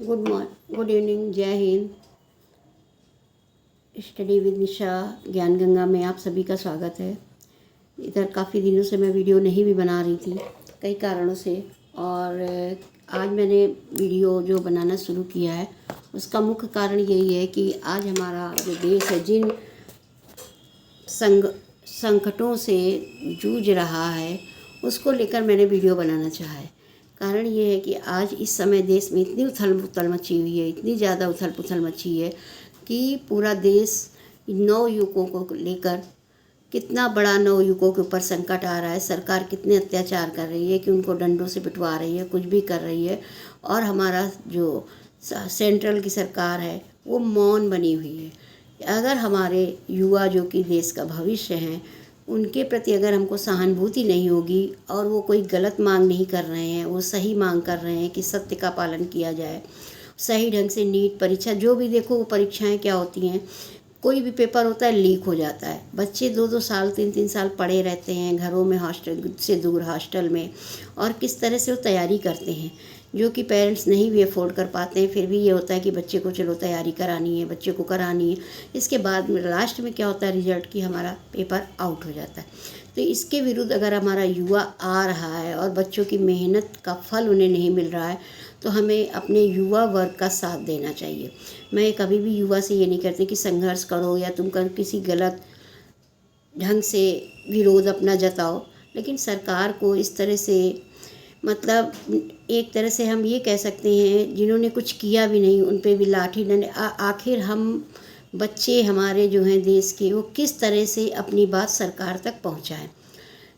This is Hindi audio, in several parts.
गुड इवनिंग, जय हिंद। स्टडी विद निशा ज्ञान गंगा में आप सभी का स्वागत है। इधर काफ़ी दिनों से मैं वीडियो नहीं भी बना रही थी कई कारणों से, और आज मैंने वीडियो जो बनाना शुरू किया है उसका मुख्य कारण यही है कि आज हमारा जो देश है जिन संकटों से जूझ रहा है उसको लेकर मैंने वीडियो बनाना चाहा है। कारण ये है कि आज इस समय देश में इतनी उथल पुथल मची हुई है, इतनी ज़्यादा उथल पुथल मची है कि पूरा देश नवयुवकों को लेकर कितना बड़ा नवयुवकों के ऊपर संकट आ रहा है। सरकार कितने अत्याचार कर रही है कि उनको डंडों से पिटवा रही है, कुछ भी कर रही है। और हमारा जो सेंट्रल की सरकार है वो मौन बनी हुई है। अगर हमारे युवा जो कि देश का भविष्य हैं उनके प्रति अगर हमको सहानुभूति नहीं होगी और वो कोई गलत मांग नहीं कर रहे हैं, वो सही मांग कर रहे हैं कि सत्य का पालन किया जाए, सही ढंग से नीट परीक्षा, जो भी देखो वो परीक्षाएं क्या होती हैं, कोई भी पेपर होता है लीक हो जाता है। बच्चे 2-2 साल 3-3 साल पढ़े रहते हैं घरों में, हॉस्टल से दूर हॉस्टल में, और किस तरह से वो तैयारी करते हैं जो कि पेरेंट्स नहीं भी अफोर्ड कर पाते हैं। फिर भी ये होता है कि बच्चे को चलो तैयारी करानी है, बच्चे को करानी है। इसके बाद में लास्ट में क्या होता है रिजल्ट कि हमारा पेपर आउट हो जाता है। तो इसके विरुद्ध अगर हमारा युवा आ रहा है और बच्चों की मेहनत का फल उन्हें नहीं मिल रहा है तो हमें अपने युवा वर्ग का साथ देना चाहिए। मैं कभी भी युवा से ये नहीं करती कि संघर्ष करो या तुम कर किसी गलत ढंग से विरोध अपना जताओ, लेकिन सरकार को इस तरह से, मतलब एक तरह से हम ये कह सकते हैं जिन्होंने कुछ किया भी नहीं उन पे भी लाठी डंडे। आखिर हम बच्चे हमारे जो हैं देश के, वो किस तरह से अपनी बात सरकार तक पहुंचाएं।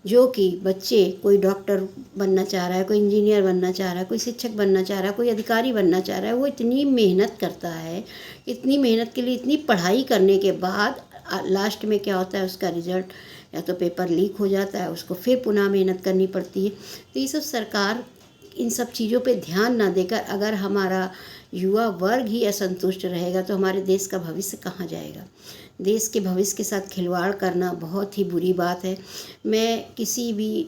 जो कि बच्चे, कोई डॉक्टर बनना चाह रहा है, कोई इंजीनियर बनना चाह रहा है, कोई शिक्षक बनना चाह रहा है, कोई अधिकारी बनना चाह रहा है, वो इतनी मेहनत करता है, इतनी मेहनत के लिए इतनी पढ़ाई करने के बाद लास्ट में क्या होता है उसका रिजल्ट या तो पेपर लीक हो जाता है, उसको फिर पुनः मेहनत करनी पड़ती है। तो ये सब सरकार इन सब चीज़ों पे ध्यान ना देकर अगर हमारा युवा वर्ग ही असंतुष्ट रहेगा तो हमारे देश का भविष्य कहाँ जाएगा। देश के भविष्य के साथ खिलवाड़ करना बहुत ही बुरी बात है। मैं किसी भी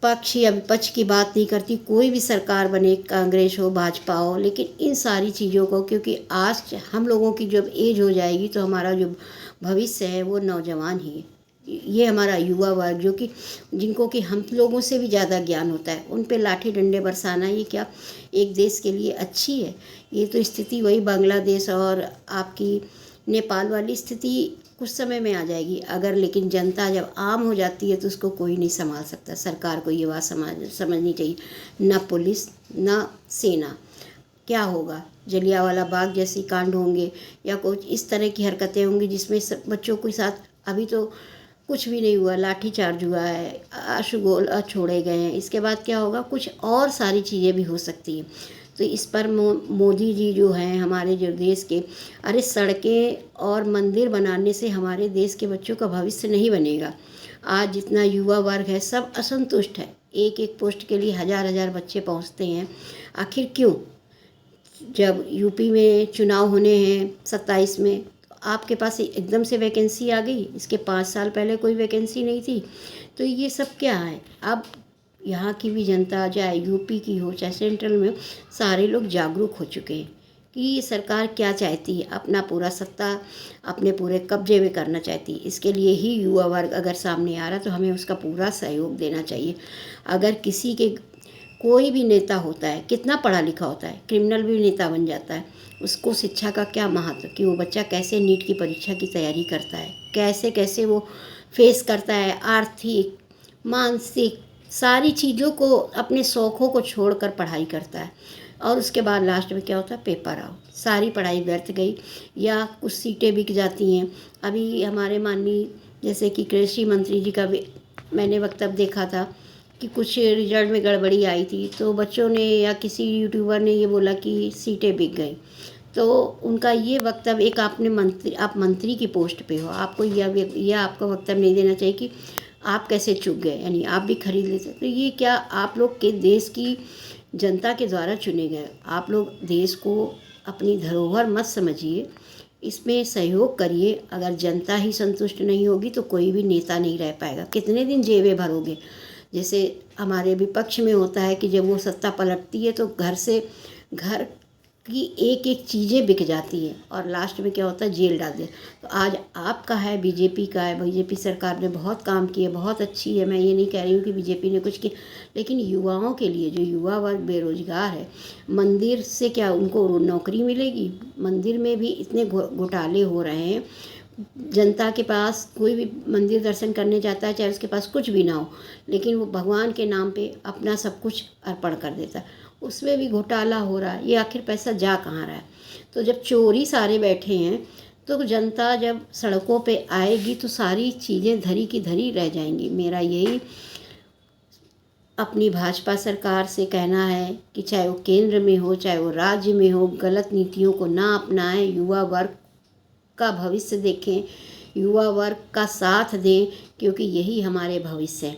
पक्ष या विपक्ष की बात नहीं करती, कोई भी सरकार बने, कांग्रेस हो भाजपा हो, लेकिन इन सारी चीज़ों को, क्योंकि आज हम लोगों की जब एज हो जाएगी तो हमारा जो भविष्य है वो नौजवान ही है। ये हमारा युवा वर्ग जो कि जिनको कि हम लोगों से भी ज़्यादा ज्ञान होता है, उन पे लाठी डंडे बरसाना ये क्या एक देश के लिए अच्छी है? ये तो स्थिति वही बांग्लादेश और आपकी नेपाल वाली स्थिति कुछ समय में आ जाएगी अगर, लेकिन जनता जब आम हो जाती है तो उसको कोई नहीं संभाल सकता। सरकार को ये बात समझनी चाहिए। ना पुलिस ना सेना। क्या होगा? जलियांवाला बाग जैसी कांड होंगे या कुछ इस तरह की हरकतें होंगी जिसमें बच्चों के साथ, अभी तो कुछ भी नहीं हुआ, लाठी चार्ज हुआ है, अशुगोल छोड़े गए हैं, इसके बाद क्या होगा? कुछ और सारी चीज़ें भी हो सकती हैं। तो इस पर मोदी जी जो हैं हमारे जो देश के, अरे सड़कें और मंदिर बनाने से हमारे देश के बच्चों का भविष्य नहीं बनेगा। आज जितना युवा वर्ग है सब असंतुष्ट है, एक एक पोस्ट के लिए हज़ार हज़ार बच्चे पहुंचते हैं। आखिर क्यों? जब यूपी में चुनाव होने हैं 27 में, आपके पास एकदम से वैकेंसी आ गई, इसके 5 साल पहले कोई वैकेंसी नहीं थी। तो ये सब क्या है? अब यहाँ की भी जनता, चाहे यूपी की हो चाहे सेंट्रल में हो, सारे लोग जागरूक हो चुके हैं कि ये सरकार क्या चाहती है। अपना पूरा सत्ता अपने पूरे कब्जे में करना चाहती है। इसके लिए ही युवा वर्ग अगर सामने आ रहा तो हमें उसका पूरा सहयोग देना चाहिए। अगर किसी के कोई भी नेता होता है, कितना पढ़ा लिखा होता है, क्रिमिनल भी नेता बन जाता है, उसको शिक्षा का क्या महत्व कि वो बच्चा कैसे नीट की परीक्षा की तैयारी करता है, कैसे कैसे वो फेस करता है, आर्थिक मानसिक सारी चीज़ों को, अपने शौक़ों को छोड़कर पढ़ाई करता है। और उसके बाद लास्ट में क्या होता है? पेपर आउट, सारी पढ़ाई व्यर्थ गई या कुछ सीटें बिक जाती हैं। अभी हमारे माननीय जैसे कि कृषि मंत्री जी का भी मैंने वक्तव्य देखा था कि कुछ रिजल्ट में गड़बड़ी आई थी, तो बच्चों ने या किसी यूट्यूबर ने ये बोला कि सीटें बिक गई। तो उनका ये वक्तव्य, एक आप मंत्री की पोस्ट पे हो, आपको यह आपका वक्तव्य नहीं देना चाहिए कि आप कैसे चूक गए, यानी आप भी खरीद लेते। तो ये क्या, आप लोग के देश की जनता के द्वारा चुने गए, आप लोग देश को अपनी धरोहर मत समझिए, इसमें सहयोग करिए। अगर जनता ही संतुष्ट नहीं होगी तो कोई भी नेता नहीं रह पाएगा। कितने दिन जेबें भरोगे? जैसे हमारे विपक्ष में होता है कि जब वो सत्ता पलटती है तो घर कि एक एक चीज़ें बिक जाती हैं और लास्ट में क्या होता है, जेल डाल दिया। तो आज आपका है, बीजेपी का है, बीजेपी सरकार ने बहुत काम किए, बहुत अच्छी है। मैं ये नहीं कह रही हूँ कि बीजेपी ने कुछ किया, लेकिन युवाओं के लिए, जो युवा वर्ग बेरोजगार है, मंदिर से क्या उनको नौकरी मिलेगी? मंदिर में भी इतने घोटाले हो रहे हैं। जनता के पास कोई भी मंदिर दर्शन करने जाता है, चाहे उसके पास कुछ भी ना हो, लेकिन वो भगवान के नाम पे अपना सब कुछ अर्पण कर देता है, उसमें भी घोटाला हो रहा है। ये आखिर पैसा जा कहाँ रहा है? तो जब चोरी सारे बैठे हैं, तो जनता जब सड़कों पे आएगी तो सारी चीज़ें धरी की धरी रह जाएंगी। मेरा यही अपनी भाजपा सरकार से कहना है कि चाहे वो केंद्र में हो, चाहे वो राज्य में हो, गलत नीतियों को ना अपनाएं, युवा वर्ग का भविष्य देखें, युवा वर्ग का साथ दें, क्योंकि यही हमारे भविष्य है।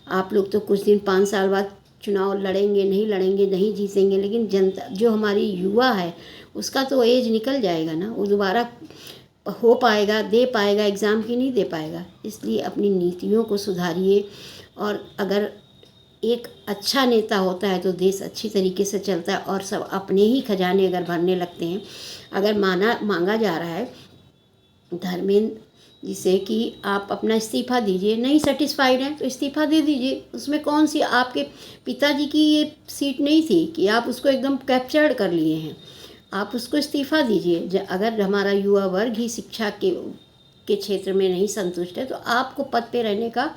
आप लोग तो कुछ दिन 5 साल बाद चुनाव लड़ेंगे, नहीं लड़ेंगे, नहीं जीतेंगे, लेकिन जनता जो हमारी युवा है उसका तो एज निकल जाएगा ना, वो दोबारा हो पाएगा, दे पाएगा एग्ज़ाम की? नहीं दे पाएगा। इसलिए अपनी नीतियों को सुधारिए, और अगर एक अच्छा नेता होता है तो देश अच्छी तरीके से चलता है, और सब अपने ही खजाने अगर भरने लगते हैं। अगर मांगा जा रहा है धर्मेंद्र जी से कि आप अपना इस्तीफ़ा दीजिए, नहीं सेटिस्फाइड हैं तो इस्तीफ़ा दे दीजिए। उसमें कौन सी, आपके पिताजी की ये सीट नहीं थी कि आप उसको एकदम कैप्चर्ड कर लिए हैं? आप उसको इस्तीफ़ा दीजिए। अगर हमारा युवा वर्ग ही शिक्षा के क्षेत्र में नहीं संतुष्ट है तो आपको पद पे रहने का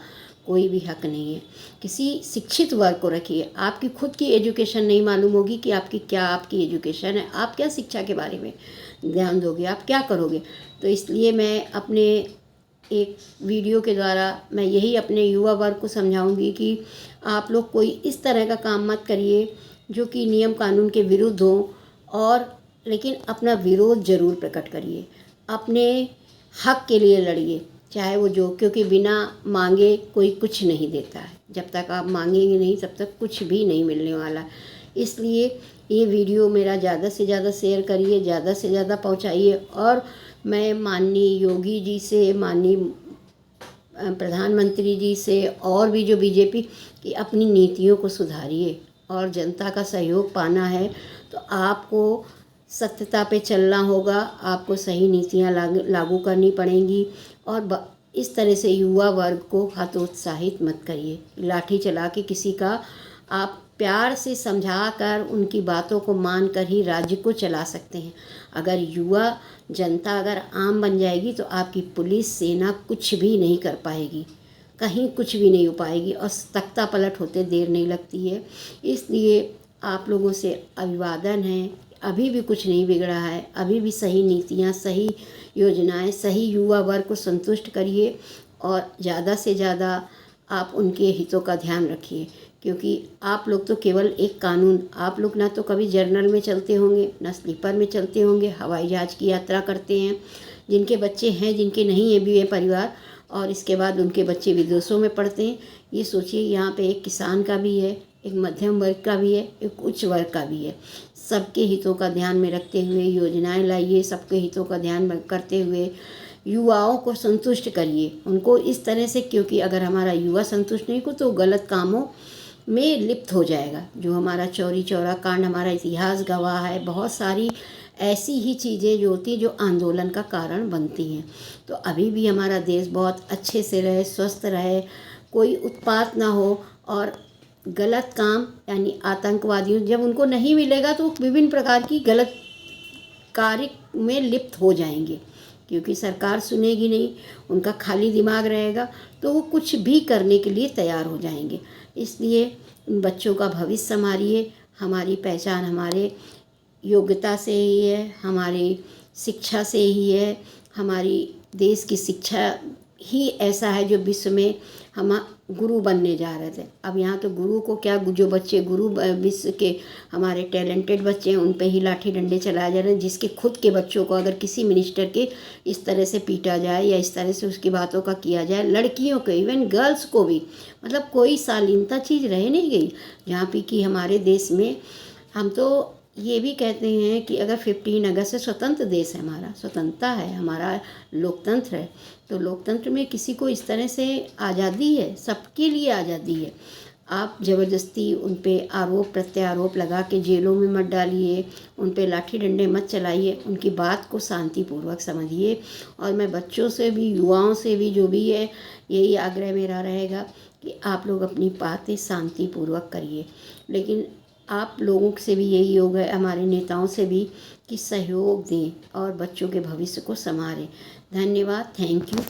कोई भी हक नहीं है। किसी शिक्षित वर्ग को रखिए। आपकी खुद की एजुकेशन नहीं मालूम होगी कि आपकी एजुकेशन है, आप क्या शिक्षा के बारे में ध्यान दोगे, आप क्या करोगे? तो इसलिए मैं अपने एक वीडियो के द्वारा मैं यही अपने युवा वर्ग को समझाऊंगी कि आप लोग कोई इस तरह का काम मत करिए जो कि नियम कानून के विरुद्ध हो, और लेकिन अपना विरोध ज़रूर प्रकट करिए, अपने हक के लिए लड़िए, चाहे वो जो, क्योंकि बिना मांगे कोई कुछ नहीं देता है। जब तक आप मांगेंगे नहीं तब तक कुछ भी नहीं मिलने वाला। इसलिए ये वीडियो मेरा ज़्यादा से ज़्यादा शेयर करिए, ज़्यादा से ज़्यादा पहुंचाइए, और मैं माननीय योगी जी से, माननीय प्रधानमंत्री जी से, और भी जो बीजेपी की, अपनी नीतियों को सुधारिए। और जनता का सहयोग पाना है तो आपको सत्यता पे चलना होगा, आपको सही नीतियाँ लागू करनी पड़ेंगी। और इस तरह से युवा वर्ग को हतोत्साहित मत करिए, लाठी चला के किसी का, आप प्यार से समझा कर उनकी बातों को मान कर ही राज्य को चला सकते हैं। अगर युवा जनता अगर आम बन जाएगी तो आपकी पुलिस सेना कुछ भी नहीं कर पाएगी, कहीं कुछ भी नहीं हो पाएगी, और तख्ता पलट होते देर नहीं लगती है। इसलिए आप लोगों से अभिवादन है, अभी भी कुछ नहीं बिगड़ा है, अभी भी सही नीतियाँ, सही योजनाएं, सही युवा वर्ग को संतुष्ट करिए, और ज़्यादा से ज़्यादा आप उनके हितों का ध्यान रखिए। क्योंकि आप लोग तो केवल एक कानून, आप लोग ना तो कभी जर्नल में चलते होंगे, ना स्लीपर में चलते होंगे, हवाई जहाज़ की यात्रा करते हैं, जिनके बच्चे हैं, जिनके नहीं है भी है परिवार, और इसके बाद उनके बच्चे विदेशों में पढ़ते हैं। ये सोचिए, यहाँ पे एक किसान का भी है, एक मध्यम वर्ग का भी है, एक उच्च वर्ग का भी है। सबके हितों का ध्यान में रखते हुए योजनाएं लाइए, सबके हितों का ध्यान करते हुए युवाओं को संतुष्ट करिए, उनको इस तरह से, क्योंकि अगर हमारा युवा संतुष्ट नहीं हो तो गलत कामों में लिप्त हो जाएगा। जो हमारा चौरी चौरा कांड, हमारा इतिहास गवाह है, बहुत सारी ऐसी ही चीज़ें जो होती हैं जो आंदोलन का कारण बनती हैं। तो अभी भी हमारा देश बहुत अच्छे से रहे, स्वस्थ रहे, कोई उत्पात ना हो, और गलत काम यानी आतंकवादियों, जब उनको नहीं मिलेगा तो विभिन्न प्रकार की गलत कार्य में लिप्त हो जाएंगे, क्योंकि सरकार सुनेगी नहीं, उनका खाली दिमाग रहेगा, तो वो कुछ भी करने के लिए तैयार हो जाएंगे। इसलिए उन बच्चों का भविष्य संभालिए। हमारी पहचान हमारे योग्यता से ही है, हमारी शिक्षा से ही है, हमारी देश की शिक्षा ही ऐसा है जो विश्व में हम गुरु बनने जा रहे थे। अब यहाँ तो गुरु को क्या, जो बच्चे गुरु विश्व के हमारे टैलेंटेड बच्चे हैं उन पे ही लाठी डंडे चलाए जा रहे हैं, जिसके खुद के बच्चों को अगर किसी मिनिस्टर के इस तरह से पीटा जाए या इस तरह से उसकी बातों का किया जाए, लड़कियों को, इवन गर्ल्स को भी, मतलब कोई शालीनता चीज़ रह नहीं गई। जहाँ पे कि हमारे देश में हम तो ये भी कहते हैं कि अगर 15 अगस्त से स्वतंत्र देश है, हमारा स्वतंत्रता है, हमारा लोकतंत्र है, तो लोकतंत्र में किसी को इस तरह से आज़ादी है, सबके लिए आज़ादी है। आप ज़बरदस्ती उन पे आरोप प्रत्यारोप लगा के जेलों में मत डालिए, उन पे लाठी डंडे मत चलाइए, उनकी बात को शांतिपूर्वक समझिए। और मैं बच्चों से भी, युवाओं से भी, जो भी है, यही आग्रह मेरा रहेगा कि आप लोग अपनी बातें शांतिपूर्वक करिए। लेकिन आप लोगों से भी यही योग है, हमारे नेताओं से भी, कि सहयोग दें और बच्चों के भविष्य को संवारें। धन्यवाद। Thank you.